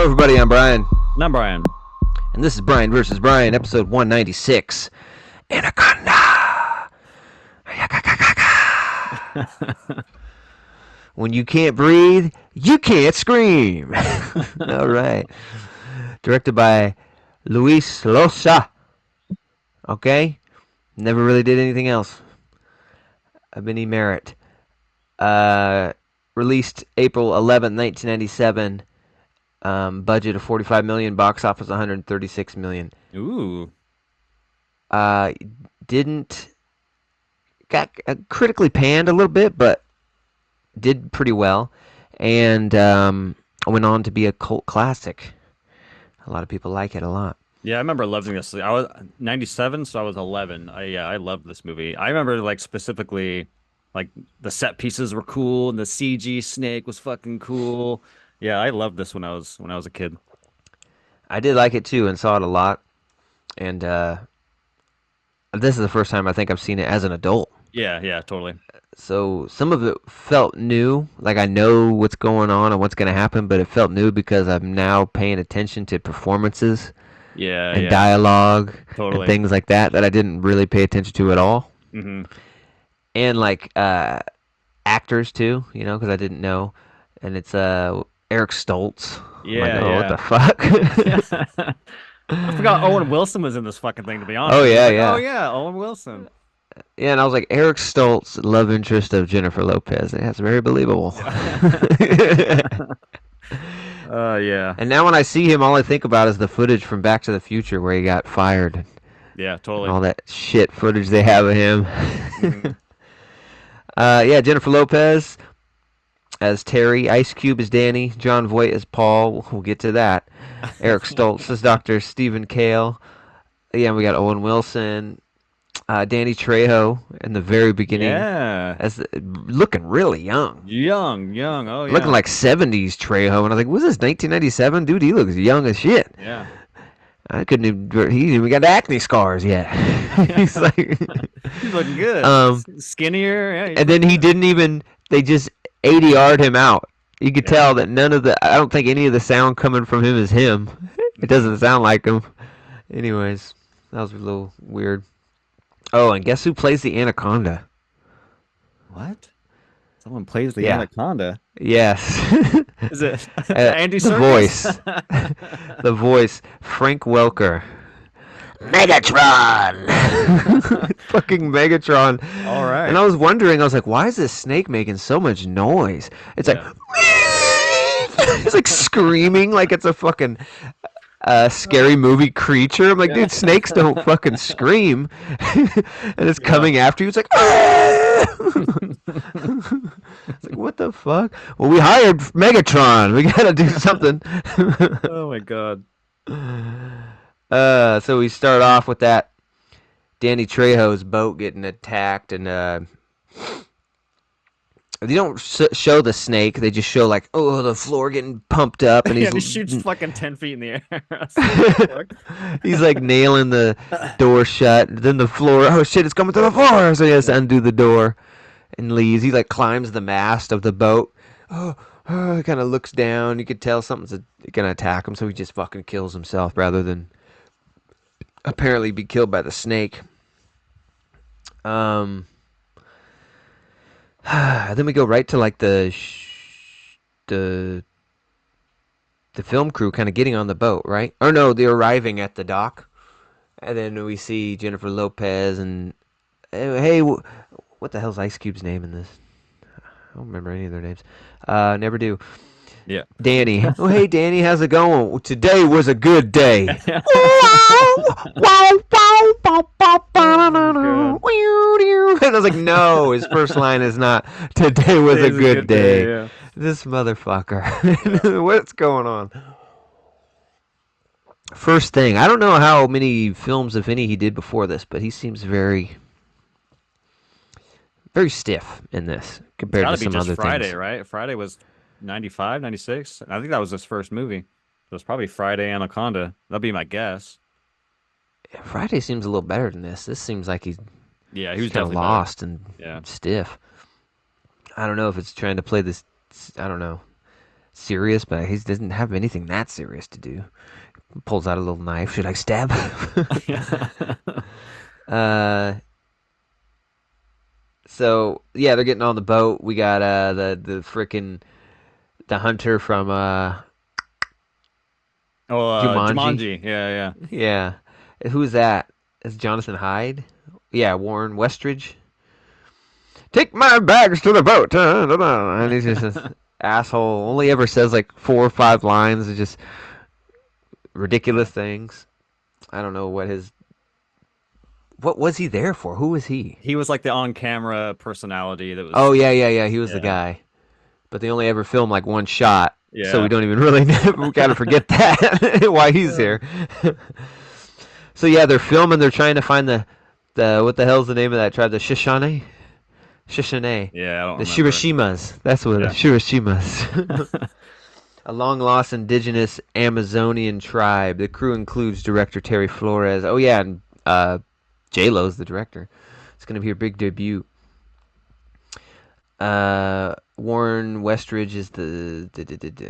Hello, everybody. I'm Brian, Not Brian. and this is Brian versus Brian, episode 196. Anaconda. When you can't breathe, you can't scream. All right. Directed by Luis Losa. Okay. Never really did anything else. Benny Merritt. Released April 11th, 1997. Budget of 45 million, box office 136 million. Ooh. Didn't got critically panned a little bit, but did pretty well, and went on to be a cult classic. A lot of people like it a lot. Yeah, I remember loving this. I was 97, so I was 11. I loved this movie. I remember like specifically like the set pieces were cool and the CG snake was fucking cool. Yeah, I loved this when I was a kid. I did like it too, and saw it a lot. And this is the first time I think I've seen it as an adult. Yeah, yeah, totally. So some of it felt new, like I know what's going on and what's going to happen, but it felt new because I'm now paying attention to performances Yeah, and yeah, dialogue and totally. things like that I didn't really pay attention to at all. Hmm. And like actors too, because I didn't know. And it's Eric Stoltz. I'm like, Yeah, oh, what the yeah. fuck? I forgot Owen Wilson was in this fucking thing, to be Oh honest. I was yeah, like, oh yeah, yeah, Owen Wilson. yeah. And I was like, Eric Stoltz, love interest of Jennifer Lopez. That's very believable. Yeah. And now when I see him, all I think about is the footage from Back to the Future where he got fired and Yeah, totally. all that shit footage they have of him. Hmm. Yeah, Jennifer Lopez as Terry, Ice Cube as Danny, Jon Voight as Paul. We'll get to that. Eric Stoltz as Dr. Stephen Kale. Yeah, we got Owen Wilson, Danny Trejo in the very beginning, Yeah. as looking really young, Young, young. Oh looking yeah. like '70s Trejo. And I was like, "Was this 1997, dude? He looks young as shit." Yeah. I couldn't even. He didn't even got acne scars yet. He's like, He's looking good. um, Skinnier. Yeah, he's and then looking he good. didn't even. They just ADR'd him out. You could Yeah. tell that none of the. I don't think any of the sound coming from him is him. It Hmm. doesn't sound like him. Anyways, that was a little weird. Oh, and guess who plays the anaconda? What? Someone plays the Yeah. anaconda. Yes. Is it Andy The Serkis? voice. The voice. Frank Welker. Megatron! Fucking Megatron. All And right. I was wondering, I was like, why is this snake making so much noise? It's like, Yeah. it's like screaming like it's a fucking scary movie creature. I'm like, Yeah. dude, snakes don't fucking scream. And it's Yeah. coming after you. It's like, it's like, what the fuck? Well, we hired Megatron. We gotta do something. Oh my God. So we start off with that Danny Trejo's boat getting attacked, and they don't show the snake. They just show like, oh, the floor getting pumped up, and Yeah, he shoots fucking 10 feet in the air. It's like, what he's like nailing the door shut. Then the floor, oh shit, it's coming to the floor. So he has to undo the door and leaves. He like climbs the mast of the boat. He kind of looks down. You could tell something's gonna attack him, so he just fucking kills himself rather than apparently be killed by the snake. Um, then we go right to like the the film crew kind of getting on the boat, right? Or no, they're arriving at the dock, and then we see Jennifer Lopez and hey, what the hell's Ice Cube's name in this? I don't remember any of their names. Never do. Yeah. Danny. Oh, hey, Danny, how's it going? Well, today was a good day. And Oh, God. I was like, no, his first line is not, today was a Today's a good good day. day. Yeah. This Yeah. motherfucker. What's going on? First thing, I don't know how many films, if any, he did before this, but he seems very, very stiff in this It's compared got to to be some just other Friday, things. right? Friday was 95, 96. I think that was his first movie. It was probably Friday Anaconda. That'd be my guess. Friday seems a little better than this. This seems like he's Yeah, he just was kind of definitely better. lost and Yeah. stiff. I don't know if it's trying to play this. I don't know. serious, but he doesn't have anything that serious to do. Pulls out a little knife. Should I stab? uh, so yeah, they're getting on the boat. We got the freaking the hunter from Oh, Jumanji. Jumanji. Yeah, yeah. Yeah, who's that? Is Jonathan Hyde? Yeah, Warren Westridge. Take my bags to the boat. And he's just an asshole. Only ever says like 4 or 5 lines. Of just ridiculous things. I don't know what his. What was he there for? Who was he? He was like the on-camera personality that Oh was. yeah, yeah, yeah. He was the Yeah, guy. But they only ever film like one shot, so we yeah. don't even really. We gotta forget that why he's Uh, here. So yeah, they're filming. They're trying to find the what the hell's the name of that tribe? The Shishane, Yeah, I don't the remember. Shirishimas. That's what the Yeah. Shirishimas. A long lost indigenous Amazonian tribe. The crew includes director Terry Flores. Oh yeah, and J Lo's the director. It's gonna be her big debut. Warren Westridge is the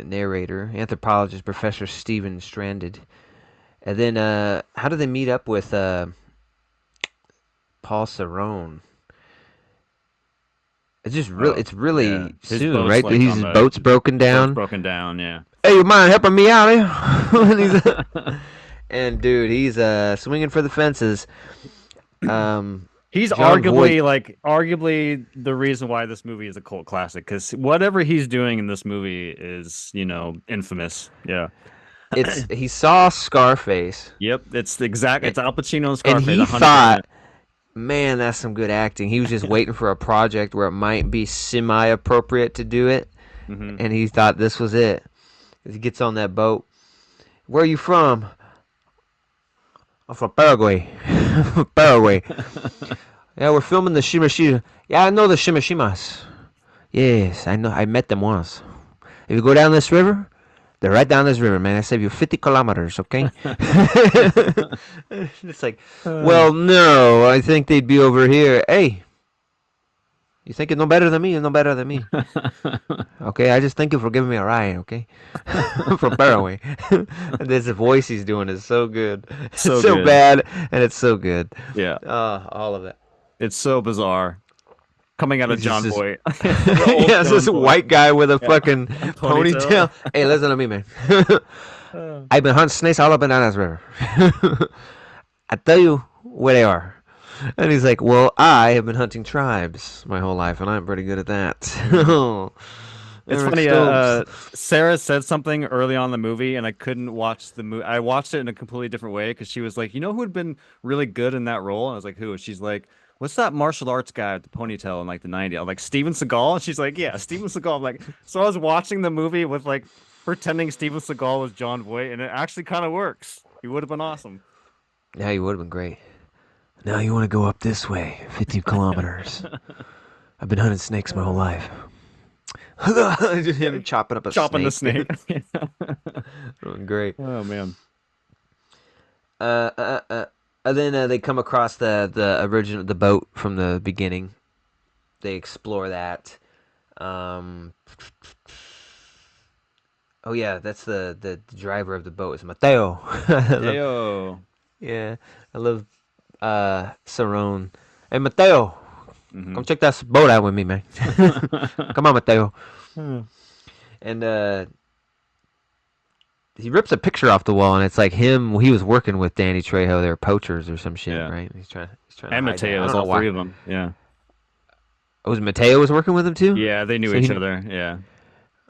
narrator. Anthropologist Professor Stephen Stranded. And then how do they meet up with Paul Cerrone? It's just really, Oh, it's yeah. really His soon, boat's right? like on His the boat's broken boat's down. broken down. Yeah. Hey, you mind helping me out here? and, and dude, he's swinging for the fences. Um, He's Jon Voight. arguably the reason why this movie is a cult classic because whatever he's doing in this movie is, infamous. Yeah. He saw Scarface, Yep. It's the exact. and, It's Al Pacino and and Scarface, he thought, 100%. man, that's some good acting. He was just waiting for a project where it might be semi-appropriate to do it, Hmm. and he thought this was it. He gets on that boat. Where are you from? I'm from Paraguay. Paraguay. Yeah, we're filming the Shimashima. Yeah, I know the Shimashimas. Yes, I know. I met them once. If you go down this river, they're right down this river, man. I save you 50 kilometers, okay? It's like, Uh, well, no, I think they'd be over here. Hey, you think you're no better than me? You're no better than me. Okay, I just thank you for giving me a ride, okay? From Paraguay. This voice he's doing is so good. It's so so good. bad, and it's so good. Yeah. All of it. It's so bizarre coming out of He's just John this, Voight, the old yeah, it's this John Voight. white guy with a Yeah. fucking And ponytail. ponytail. Hey, listen to me, man. Uh, I've been hunting snakes all up and down this river. I tell you where they are. And he's like, well, I have been hunting tribes my whole life, and I'm pretty good at mhm. that. It's Eric funny. Stokes. Sarah said something early on in the movie, and I couldn't watch the movie. I watched it in a completely different way because she was like, "You know who had been really good in that role?" And I was like, "Who?" And she's like, "What's that martial arts guy with the ponytail in like the '90s?" I'm like, "Steven Seagal." And she's like, "Yeah, Steven Seagal." I'm like, so I was watching the movie with like pretending Steven Seagal was John Voight, and it actually kind of works. He would have been awesome. Yeah, you would have been great. Now you want to go up this way, 50 kilometers. I've been hunting snakes my whole life. Just him chopping up a Chopping the snake. snake. Great. Oh man. Uh, uh, uh, and then they come across the original the boat from the beginning. They explore that. Um, oh yeah, that's the driver of the boat is Mateo. I love, Mateo. yeah, I love Cerrone. Hey Mateo, Hmm. come check that boat out with me, man. Come on, Mateo. Hmm. And he rips a picture off the wall, and it's like him. He was working with Danny Trejo. They were poachers or some shit, Yeah. right? He's trying to And hide that. I Mateo's, don't know all why. three of them. Yeah. Oh, was Mateo was working with him too? Yeah, they knew So each he, other. Yeah.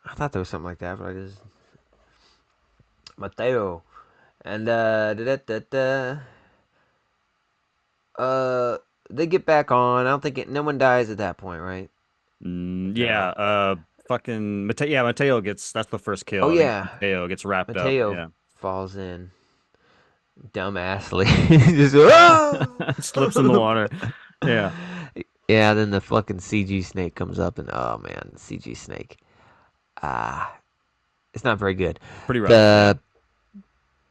I thought there was something like that, but I just Mateo. And uh, they get back on. I don't think no one dies at that point, right? Yeah. No. Fucking Mateo. Yeah, Mateo gets that's the first Oh kill. I think yeah, Mateo gets wrapped up. Mateo Yeah. falls in dumbassly. Just oh! Slips in the water. Yeah. Yeah. Then the fucking CG snake comes up, and oh man, CG snake. Ah, it's not very good. Pretty rough. Yeah. The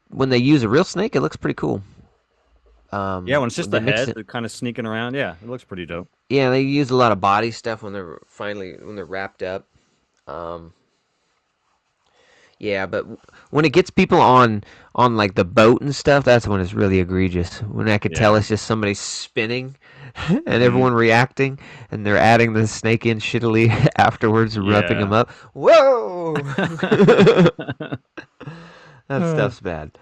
when they use a real snake, it looks pretty cool. Yeah, when it's just They the mix head, it. they're kind of sneaking around. Yeah, it looks pretty dope. Yeah, they use a lot of body stuff when they're wrapped up. Um, Yeah, but when it gets people on like the boat and stuff, that's when it's really egregious. When I could tell Yeah. it's just somebody spinning and Hmm. everyone reacting, and they're adding the snake in shittily afterwards, roughing him Yeah. up. Whoa, that Uh, stuff's bad.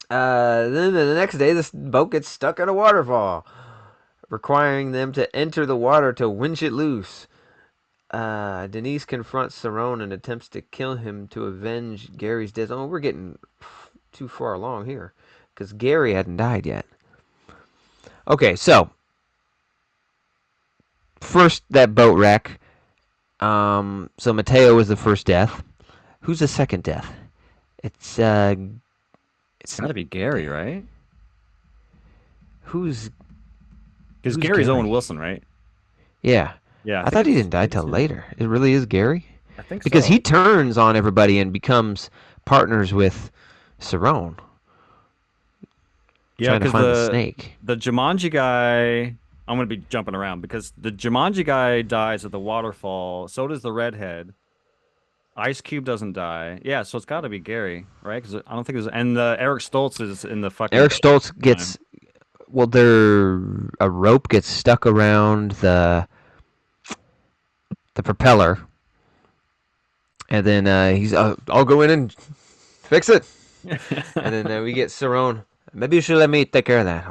Then the next day, this boat gets stuck at a waterfall, requiring them to enter the water to winch it loose. Denise confronts Cerrone and attempts to kill him to avenge Gary's death. Oh, we're getting too far along here because Gary hadn't died yet. Okay, so first that boat wreck. So Mateo was the first death. Who's the second death? It's it's it's got to be Gary, right? who's Because who's Gary's Owen Gary? Wilson, right? Yeah, Yeah, I thought he didn't I die think it's till him. later. It really is Gary I think because he so. turns on everybody and becomes partners with Cerrone, Yeah, trying to because find the snake. the Jumanji guy, I'm gonna be jumping around because the Jumanji guy dies at the waterfall. So does the redhead. Ice Cube doesn't die. Yeah, so it's got to be Gary, right? Because I don't think there's and the Eric Stoltz is in the fucking Eric boat Stoltz the whole time. gets well. There a rope gets stuck around the propeller, and then he's I'll go in and fix it, and then we get Cerrone. Maybe you should let me take care of that.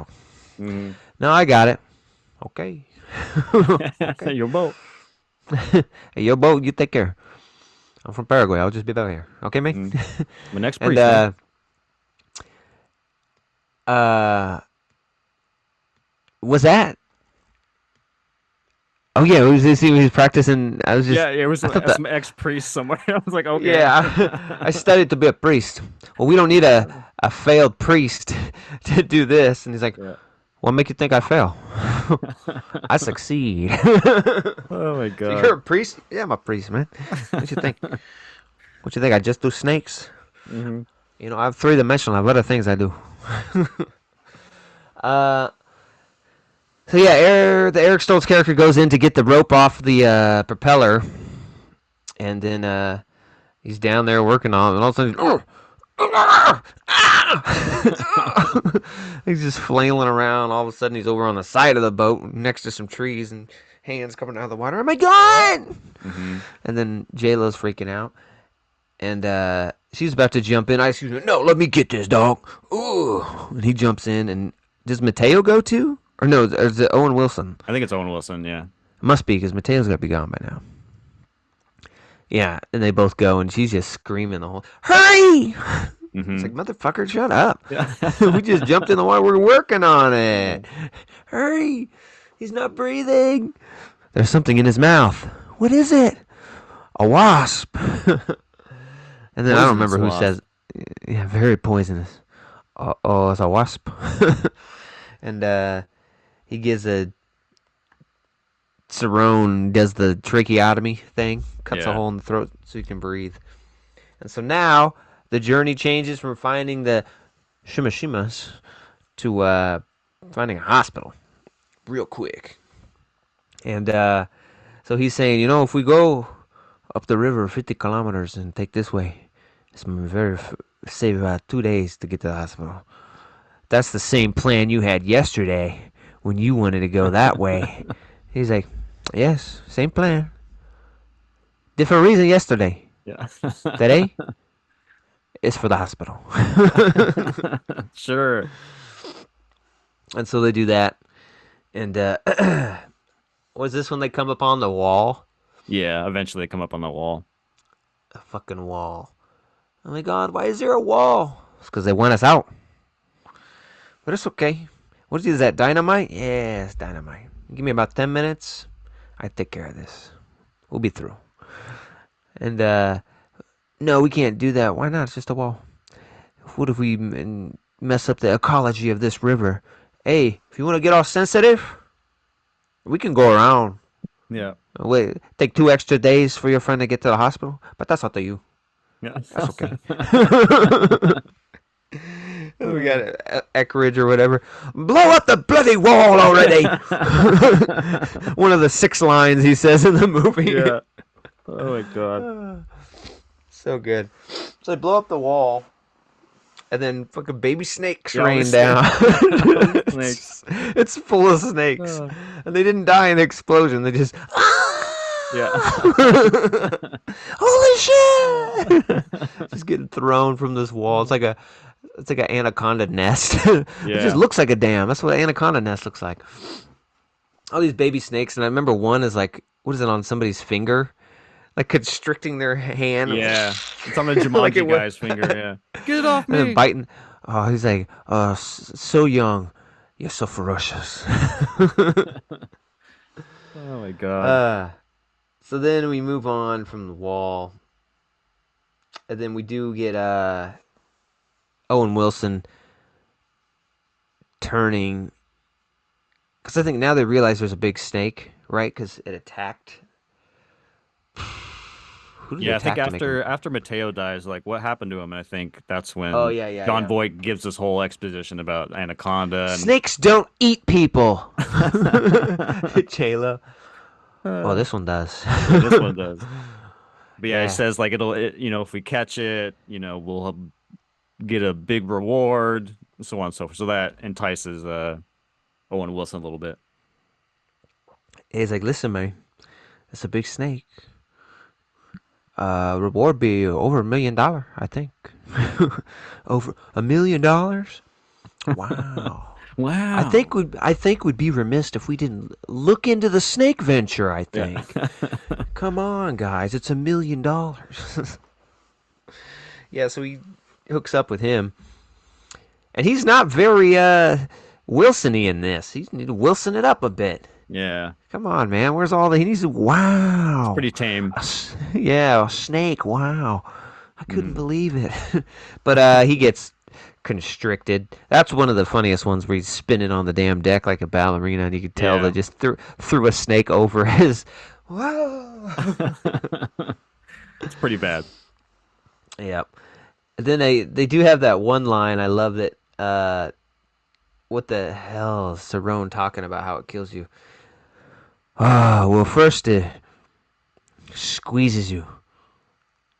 Mhm. No, I got it. Okay. Okay. Your boat. Hey, yo, Bo, you take care. I'm from Paraguay. I'll just be back here. Okay, man. Mm. My next and priest, man. uh, was that? Oh yeah, he was practicing. I was just. Yeah, it was I thought that. some ex-priest somewhere. I was like, okay. Yeah, I studied to be a priest. Well, we don't need a failed priest to do this. And he's like, Yeah. "What make you think I fail? I succeed." Oh my So you're God. a priest? Yeah, I'm a priest, man. What you think? What you think? I just do snakes? Hmm. I have three dimensional. I have other things I do. uh, so yeah, the Eric Stoltz character goes in to get the rope off the propeller, and then he's down there working on it, and all of a sudden, he's just flailing around. All of a sudden, he's over on the side of the boat next to some trees and hands coming out of the water. Oh my god! Hmm. And then J Lo's freaking out, and she's about to jump in. I excuse me, no, let me get this dog. Ooh, and he jumps in, and does Mateo go too? Or no, or is it Owen Wilson? I think it's Owen Wilson. Yeah. It must be because Mateo's got to be gone by now. Yeah, and they both go, and she's just screaming the whole hurry! It's Hmm. like motherfucker, shut up! Yeah. We just jumped in the water. We're working on it. Hurry! He's not breathing. There's something in his mouth. What is it? A wasp. And then I don't Poisonous remember who wasp. says, yeah, very poisonous. Oh, it's a wasp. And he gives a Cerrone does the tracheotomy thing, cuts a Yeah. hole in the throat so he can breathe. And so now the journey changes from finding the Shimashimas to finding a hospital real quick. And so he's saying, if we go up the river 50 kilometers and take this way, it's very save about 2 days to get to the hospital. That's the same plan you had yesterday when you wanted to go that way. He's like, yes, same plan. Different reason yesterday. Yeah. Today is for the hospital. Sure. And so they do that. And was this when they come upon the wall? Yeah. Eventually, they come up on the wall. A fucking wall. Oh my god, why is there a wall? It's because they want us out. But it's okay. What is that, dynamite? Yeah, it's dynamite. Give me about 10 minutes. I take care of this. We'll be through. And, no, we can't do that. Why not? It's just a wall. What if we mess up the ecology of this river? Hey, if you want to get all sensitive, we can go around. Yeah. Wait, take 2 extra days for your friend to get to the hospital, but that's up to you. Yeah. That's okay. We got Eckridge or whatever. Blow up the bloody wall already! One of the 6 lines he says in the movie. Yeah. Oh my God. So good. So they blow up the wall, and then fucking baby snakes Yeah, all rain these down. snakes. All these snakes. it's full of snakes, Uh, and they didn't die in the explosion. They just yeah. holy shit! Just getting thrown from this wall. It's like an anaconda nest. It just Yeah. looks like a dam. That's what an anaconda nest looks like. All these baby snakes, and I remember one is like, what is it on somebody's finger? Like constricting their hand, Yeah. It's on the like it Jumanji was, guy's finger. Yeah. Get it off and then me. biting. Oh, he's like, so young, you're so ferocious. Oh my God. uh, so then we move on from the wall, and then we do get Owen Wilson turning, because I think now they realize there's a big snake, right? Because it attacked. Who did it Yeah, I think attack to make him? after Mateo dies, like what happened to him? And I think that's Oh when yeah, yeah, Jon yeah. Voight gives this whole exposition about Anaconda and Snakes don't eat people. Chayla. Oh, Uh, this one does. yeah, this one does. But yeah, it Yeah. says like if we catch it, we'll get a big reward, so on and so forth. So that entices Owen Wilson a little bit. He's like, listen, man, it's a big snake. Reward be over $1 million, I think. Over $1 million? Wow. Wow. I think we'd be remiss if we didn't look into the snake venture, I Yeah. think. Come on, guys, it's $1 million. Yeah, so he hooks up with him. And he's not very Wilson-y in this. He's need to Wilson it up a bit. Yeah. Come on, man. Where's all the he needs to It's wow. pretty tame. Yeah, a snake. Wow. I couldn't Mm. believe it. But he gets constricted. That's one of the funniest ones where he's spinning on the damn deck like a ballerina, and you could tell they Yeah. just threw a snake over his. Whoa. It's pretty bad. Yep. Then they do have that one line. I love that. What the hell is Cerrone talking about? How it kills you? Ah, well, first it squeezes you.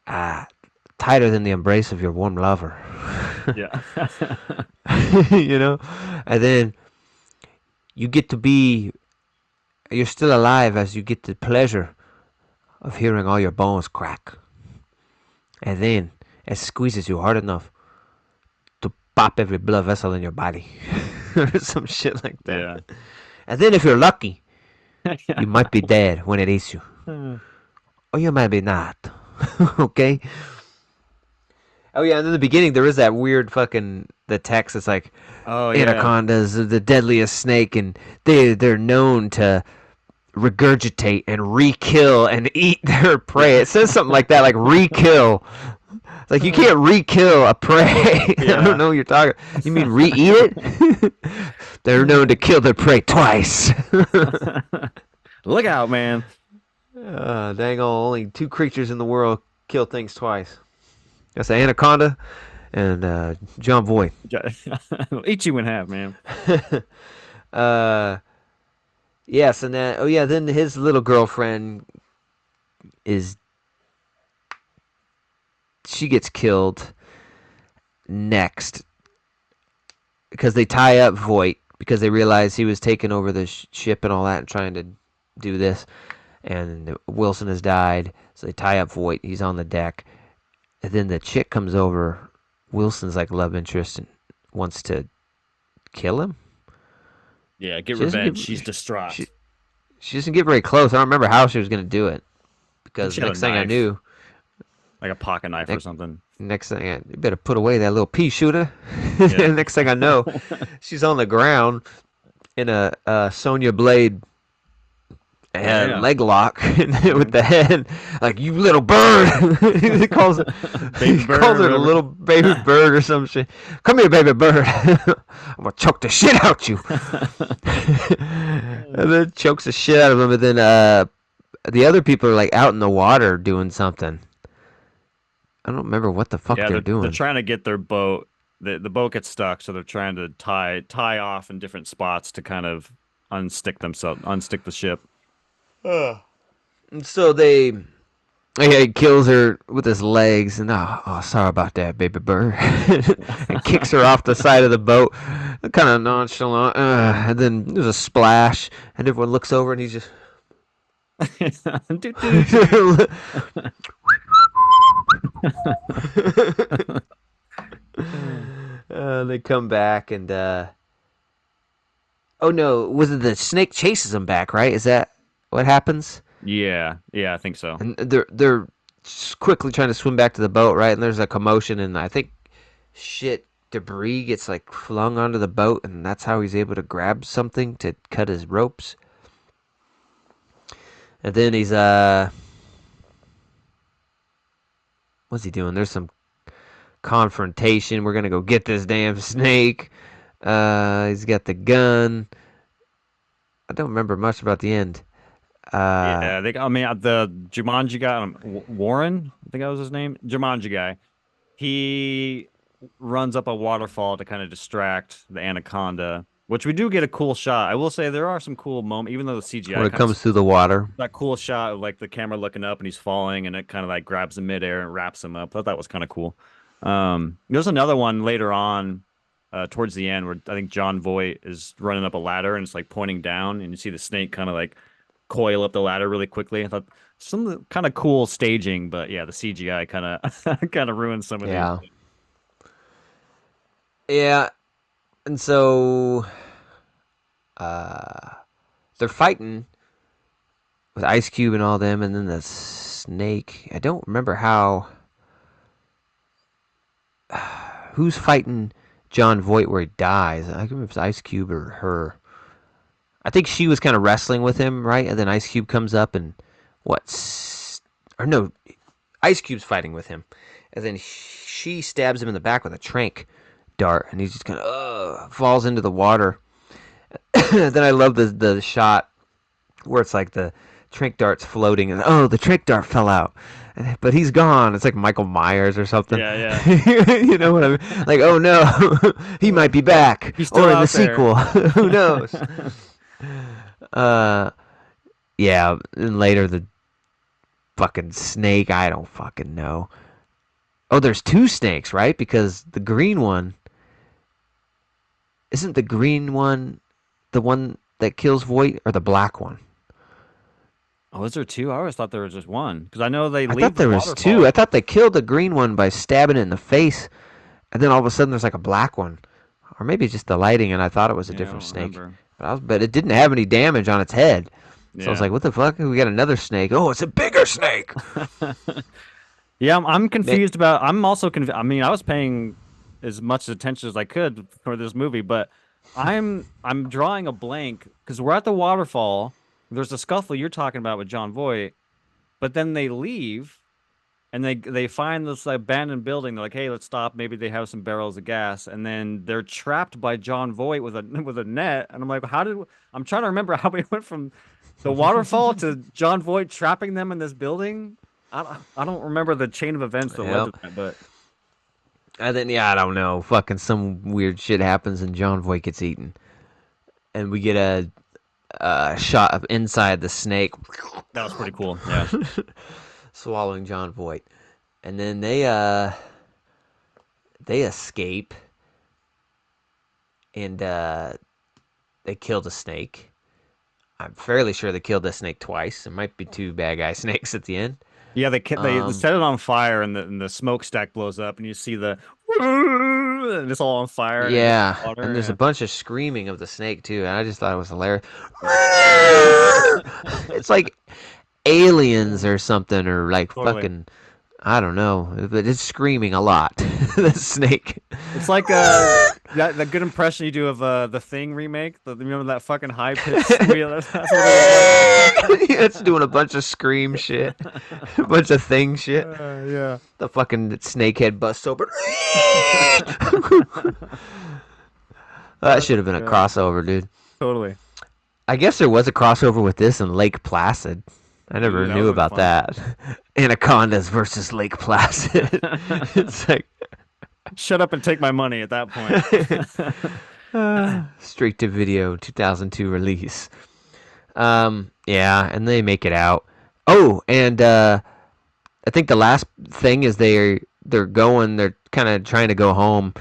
Ah, tighter than the embrace of your warm lover. Yeah. you know, and then you get to be. You're still alive as you get the pleasure of hearing all your bones crack, and then it squeezes you hard enough to pop every blood vessel in your body, or some shit like that. Yeah. And then, if you're lucky, you might be dead when it eats you, or you might be not. Okay. Oh yeah, and in the beginning there is that weird fucking the text. It's like Oh yeah. anacondas are the deadliest snake, and they're known to regurgitate and re-kill and eat their prey. It says something like that, like re-kill. It's like you can't re-kill a prey. I don't Yeah. know what you're talking. You mean re-eat it? They're known to kill their prey twice. Look out, man. Dang, only two creatures in the world kill things twice. That's an anaconda and Jon Voight. Eat you in half, man. uh, yes, and then then his little girlfriend is she gets killed next because they tie up Voight because they realize he was taking over the ship and all that and trying to do this, and Wilson has died, so they tie up Voight. He's on the deck, and then the chick comes over. Wilson's like love interest and wants to kill him. Yeah, get She doesn't revenge. get She's she distraught. she doesn't get very close. I don't remember how she was gonna do it I think because she had a next thing I knife, knew, like a pocket knife or next, something. next thing you better put away that little pea shooter. Yeah. Next thing I know, she's on the ground in a Sonya Blade Yeah. leg lock with Mhm. the head, like you little bird. Baby He bird calls or her a whatever. little baby bird or some shit. Come here, baby bird. I'm gonna choke the shit out you. And then chokes the shit out of him, and then the other people are like out in the water doing something. I don't remember what the fuck Yeah, they're they're doing. trying to get their boat. The boat gets stuck, so they're trying to tie off in different spots to kind of unstick the ship. And so they Yeah, he kills her with his legs, and sorry about that, baby bird, and kicks her off the side of the boat, kind of nonchalant. And then there's a splash, and everyone looks over, and he's just. Do, do, do. They come back, and oh no, was it the snake chases them back? Right? Is that what happens? Yeah, yeah, I think so. And they're quickly trying to swim back to the boat, right? And there's a commotion, and I think shit debris gets like flung onto the boat, and that's how he's able to grab something to cut his ropes. And then he's what's he doing? There's some confrontation. We're gonna go get this damn snake. He's got the gun. I don't remember much about the end. Uh, Yeah, I mean, the Jumanji guy, Warren, I think that was his name, Jumanji guy. He runs up a waterfall to kind of distract the anaconda, which we do get a cool shot. I will say there are some cool moments, even though the when CGI it kind of comes through the water. that cool shot of like the camera looking up and he's falling and it kind of like grabs him midair and wraps him up. I thought that was kind of cool. There's another one later on, towards the end where I think Jon Voight is running up a ladder and it's like pointing down and you see the snake kind of like coil up the ladder really quickly. I thought some kind of cool staging, but yeah, the CGI kind of kind of ruined some of these. Yeah, yeah. And so uh, they're fighting with Ice Cube and all them, and then the snake. I don't remember how. Who's fighting Jon Voight where he dies? I can't remember if it's Ice Cube or her. I think she was kind of wrestling with him, right? And then Ice Cube comes up and what? Or no, Ice Cube's fighting with him, and then she stabs him in the back with a trank dart, and he's just kind of falls into the water. Then I love the shot where it's like the trank dart's floating, and the trank dart fell out, but he's gone. It's like Michael Myers or something. Yeah, yeah. You know what I mean? Like, oh no, he might be back, He's still or in the out there. sequel. Who knows? Uh, yeah, and later the fucking snake. I don't fucking know. Oh, there's two snakes, right? Because the green one isn't the green one the one that kills Voight, or the black one? Oh, is there two? I always thought there was just one because I know they I leave thought the there was two. waterfall. I thought they killed the green one by stabbing it in the face, and then all of a sudden there's like a black one, or maybe it's just the lighting, and I thought it was a Yeah, I different don't snake. remember. But it didn't have any damage on its head, so I was Yeah. like, "What the fuck? We got another snake? Oh, it's a bigger snake." Yeah, I'm Man, confused about. I'm also confused. I mean, I was paying as much attention as I could for this movie, but I'm drawing a blank because we're at the waterfall. There's a scuffle you're talking about with John Voight, but then they leave and they find this like, abandoned building. They're like, "Hey, let's stop. Maybe they have some barrels of gas." And then they're trapped by John Voight with a with a net. And I'm like, "How did?" I'm trying to remember how we went from the waterfall to John Voight trapping them in this building. I don't remember the chain of events that led yeah. to that, but And then I don't know. Fucking some weird shit happens, and John Voight gets eaten, and we get a shot of inside the snake that was pretty cool. Yeah. swallowing John Voight, and then they escape, and they kill the snake. I'm fairly sure they killed the snake twice. There might be two bad guy snakes at the end. Yeah, they Um, set it on fire and the smokestack blows up and you see the and it's all on fire and it hits yeah, the water. and there's a Yeah. bunch of screaming of the snake too, and I just thought it was hilarious. It's like aliens or something, or like Totally. fucking, I don't know, but it's screaming a lot. The snake. It's like that good impression you do of the Thing remake. Remember that fucking high pitched squeal? That's what it It's doing a bunch of scream shit, a bunch of thing shit. was like. Yeah. The fucking snakehead busts open. That should have been a Yeah. crossover, dude. Totally. I guess there was a crossover with this and Lake Placid. I never Ooh, that knew would have about been that. Anacondas versus Lake Placid. fun. It's like Shut up and take my money at that point. straight to video 2002 release. Yeah, and they make it out. Oh, and I think the last thing is they're kind of trying to go home,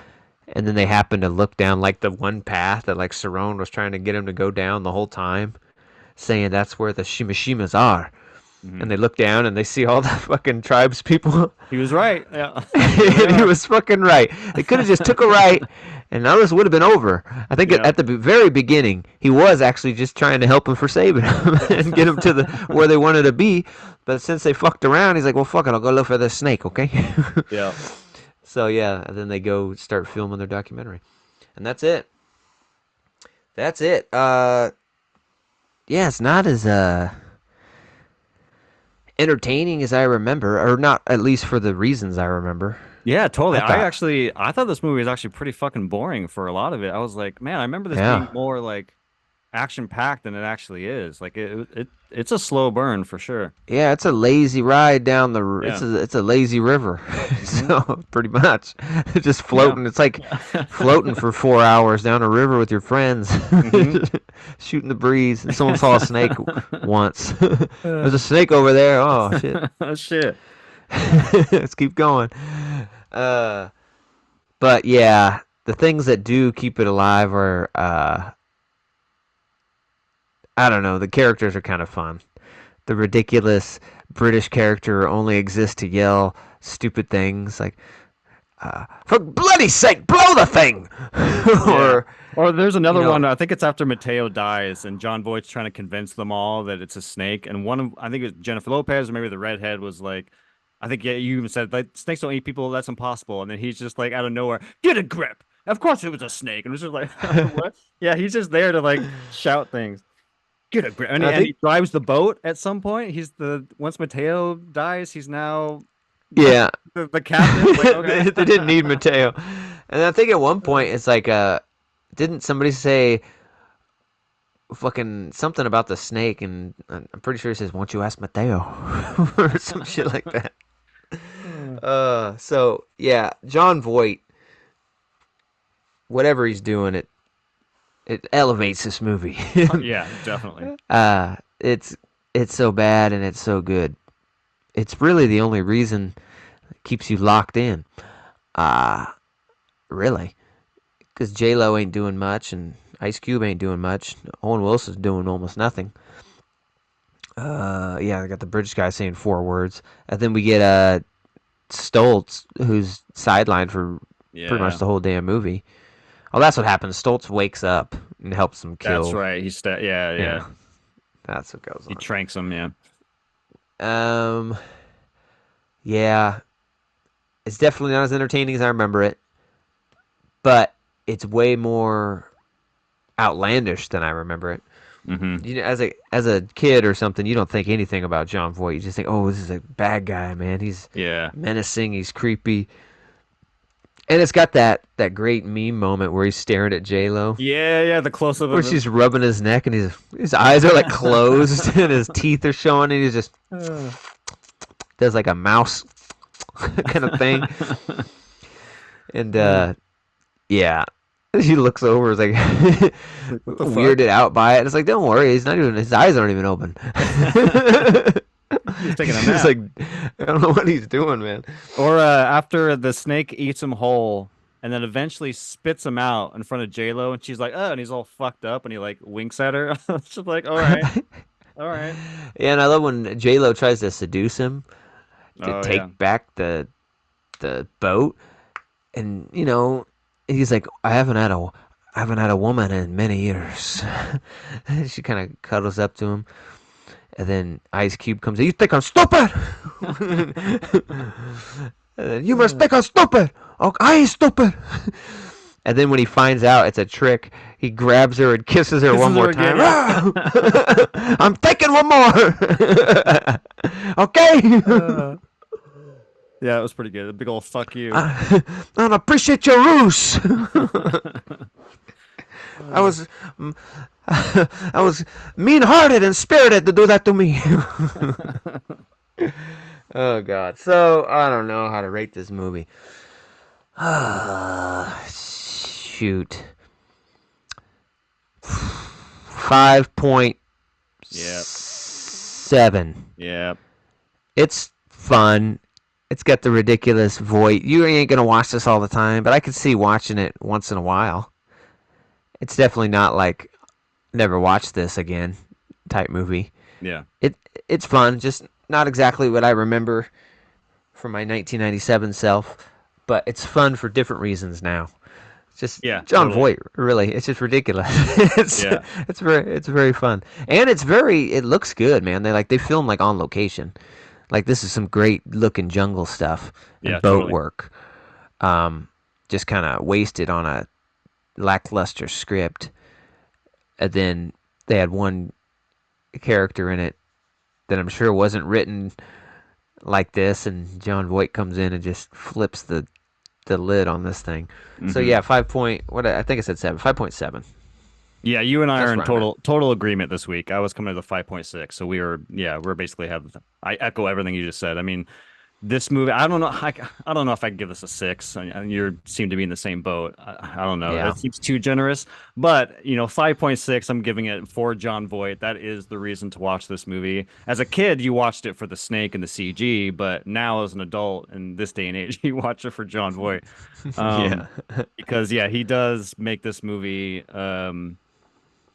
and then they happen to look down like the one path that like Cerrone was trying to get him to go down the whole time, saying that's where the Shimashimas are. Hmm. And they look down and they see all the fucking tribes people. He was right. Yeah. There they And he are. was fucking right. They could have just took a right, and now this would have been over. I think Yeah. at the very beginning, he was actually just trying to help him for saving him and get him to the where they wanted to be. But since they fucked around, he's like, "Well, fuck it, I'll go look for the snake, okay?" Yeah. So yeah, and then they go start filming their documentary, and that's it. That's it. Yeah, it's not as entertaining as I remember, or not at least for the reasons I remember. Yeah, totally. I thought, I thought this movie was actually pretty fucking boring for a lot of it. I was like, man, I remember this being yeah, more like action packed than it actually is. Like it's a slow burn for sure. yeah, it's a lazy ride down the. Yeah. It's a lazy river, Hmm. so pretty much, it's just Yeah. floating. It's like floating for 4 hours down a river with your friends, Hmm. shooting the breeze. And someone saw a snake once. There's a snake over there. Oh shit! Shit. Let's keep going. Uh, but yeah, the things that do keep it alive are I don't know. The characters are kind of fun. The ridiculous British character only exists to yell stupid things like "For bloody sake, blow the thing!" Yeah. or Or there's you another know, one. I think it's after Mateo dies, and John Voight's trying to convince them all that it's a snake. And one of, I think it was Jennifer Lopez, or maybe the redhead was like, I think yeah, you even said like snakes don't eat people. That's impossible. And then he's just like out of nowhere, get a grip. Of course it was a snake, and it was just like, what? Yeah, he's just there to like shout things. Get a grip. and I And think he drives the boat at some point. He's the once Mateo dies, he's now yeah, the captain. Like okay. they didn't need Mateo, and I think at one point it's like didn't somebody say fucking something about the snake, and I'm pretty sure he says, "Won't you ask Mateo?" or some shit like that. So yeah, John Voight, whatever he's doing, it elevates this movie. Yeah, definitely. It's so bad and it's so good. It's really the only reason it keeps you locked in. Uh really, because J Lo ain't doing much and Ice Cube ain't doing much. Owen Wilson's doing almost nothing. Yeah, I got the British guy saying 4 words, and then we get Stoltz, who's sidelined for pretty much Yeah, the whole damn movie. Oh, that's what happens. Stoltz wakes up and helps them that's kill. right. Yeah, yeah. Yeah, that's what goes He tranks him. Yeah. on. Yeah, it's definitely not as entertaining as I remember it, but it's way more outlandish than I remember it. Hmm. You know, as a kid or something, you don't think anything about John Voight. You just think, oh, this is a bad guy, man. He's Yeah. menacing. He's creepy. And it's got that great meme moment where he's staring at J Lo, Yeah, yeah. The close up where of him. she's rubbing his neck and his eyes are like closed and his teeth are showing, and he just does like a mouse kind of thing. And yeah, he looks over, is like What the fuck? weirded out by it. And it's like, don't worry, he's not even his eyes aren't even open. He's taking a He's just nap. like, I don't know what he's doing, man. Or after the snake eats him whole, and then eventually spits him out in front of J Lo, and she's like, "Oh," and he's all fucked up, and he like winks at her. She's like, "All right, all right." Yeah, and I love when J Lo tries to seduce him to Oh yeah. take back the boat, and he's like, I haven't had a woman in many years. She kind of cuddles up to him, and then Ice Cube comes in. You think I'm stupid? And then, you must think I'm stupid. Oh, I ain't stupid. And then when he finds out it's a trick, he grabs her and kisses her one Kisses her more again. time. Yeah. I'm thinking one more. Okay. Yeah, it was pretty good. A big old fuck you. I don't appreciate your ruse. I was, I was mean-hearted and spirited to do that to me. Oh God. So I don't know how to rate this movie. Shoot. 5.7. Yeah. Yeah. It's fun. It's got the ridiculous Voight. You ain't gonna watch this all the time, but I could see watching it once in a while. It's definitely not like never watch this again type movie. Yeah. It it's fun, just not exactly what I remember from my 1997 self, but it's fun for different reasons now. It's just Yeah, Jon totally. Voight, really. It's just ridiculous. it's Yeah. it's very fun, and it looks good, man. They film like on location. Like this is some great looking jungle stuff Yeah, and boat totally. work. Um, just kind of wasted on a lackluster script, and then they had one character in it that I'm sure wasn't written like this, and Jon Voight comes in and just flips the lid on this thing. So Hmm. yeah, 5 point. What I think I said 7. 5.7. Yeah, you and I are That's in where I'm at. total agreement this week. I was coming to the 5.6, so we're basically have I echo everything you just said. I mean, this movie, I don't know if I can give this a 6, and you seem to be in the same boat. I don't know. Yeah. That seems too generous, but 5.6, I'm giving it for Jon Voight. That is the reason to watch this movie. As a kid, you watched it for the snake and the CG, but now as an adult in this day and age, you watch it for Jon Voight. Yeah. Um, because yeah, he does make this movie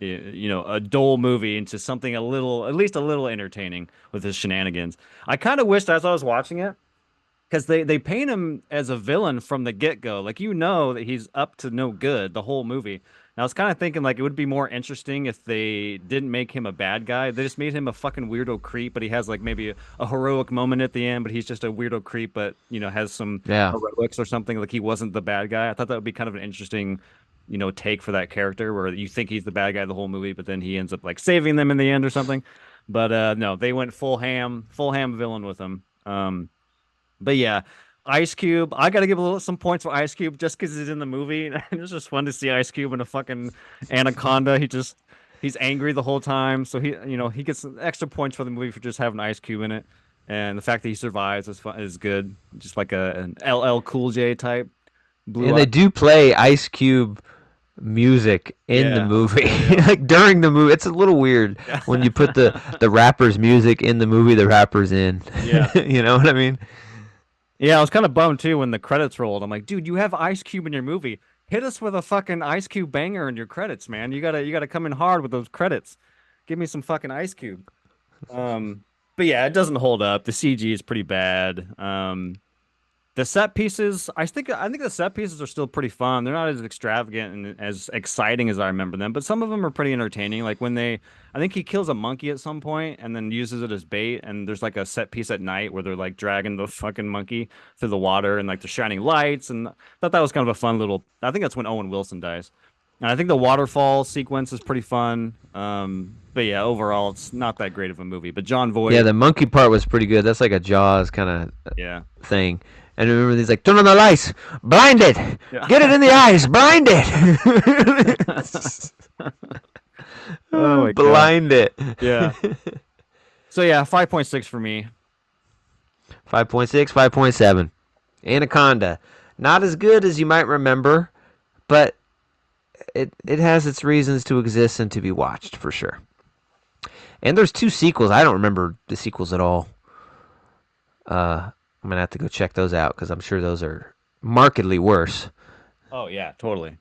a dull movie into something at least a little entertaining with his shenanigans. I kind of wished as I was watching it, because they paint him as a villain from the get-go. Like that he's up to no good the whole movie. And I was kind of thinking like it would be more interesting if they didn't make him a bad guy. They just made him a fucking weirdo creep, but he has like maybe a heroic moment at the end, but he's just a weirdo creep, but has some Yeah. heroics or something. Like he wasn't the bad guy. I thought that would be kind of an interesting, take for that character where you think he's the bad guy the whole movie, but then he ends up like saving them in the end or something. But no, they went full ham villain with him. But yeah, Ice Cube. I got to give some points for Ice Cube just because he's in the movie. And it's just fun to see Ice Cube in a fucking anaconda. He's angry the whole time, so he gets some extra points for the movie for just having Ice Cube in it, and the fact that he survives is good. Just like an LL Cool J type blue And eye. they do play Ice Cube music in the Yeah, on the movie. stereo. Like during the movie. It's a little weird when you put the rapper's music in the movie the rapper's in. Yeah. You know what I mean? Yeah, I was kind of bummed too when the credits rolled. I'm like, dude, you have Ice Cube in your movie. Hit us with a fucking Ice Cube banger in your credits, man. You gotta come in hard with those credits. Give me some fucking Ice Cube. Um, but yeah, it doesn't hold up. The CG is pretty bad. The set pieces, I think the set pieces are still pretty fun. They're not as extravagant and as exciting as I remember them, but some of them are pretty entertaining. Like I think he kills a monkey at some point and then uses it as bait. And there's like a set piece at night where they're like dragging the fucking monkey through the water and like the shining lights. And I thought that was kind of a fun little. I think that's when Owen Wilson dies. And I think the waterfall sequence is pretty fun. But yeah, overall, it's not that great of a movie. But Jon Yeah, Voight, the monkey part was pretty good. That's like a Jaws kind of yeah, thing. And remember, he's like, turn on the lights, blind it, yeah. get it in the eyes, blind it, Oh my God. blind it. Yeah. So yeah, 5.6 for me. 5.6, 5.7. Anaconda. Not as good as you might remember, but it has its reasons to exist and to be watched for sure. And there's 2 sequels. I don't remember the sequels at all. I'm gonna have to go check those out because I'm sure those are markedly worse, Oh yeah, totally.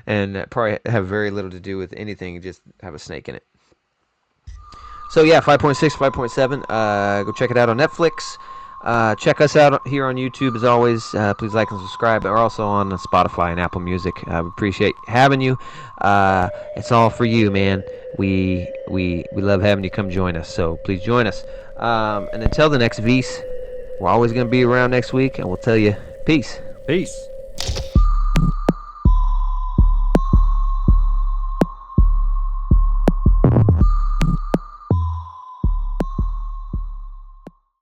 and probably have very little to do with anything. Just have a snake in it. So yeah, 5.6, 5.7. Go check it out on Netflix. Check us out here on YouTube as always. Please like and subscribe. We're also on Spotify and Apple Music. We appreciate having you. It's all for you, man. We love having you come join us. So please join us. And until the next Vs, we're always going to be around next week, and we'll tell you peace. Peace.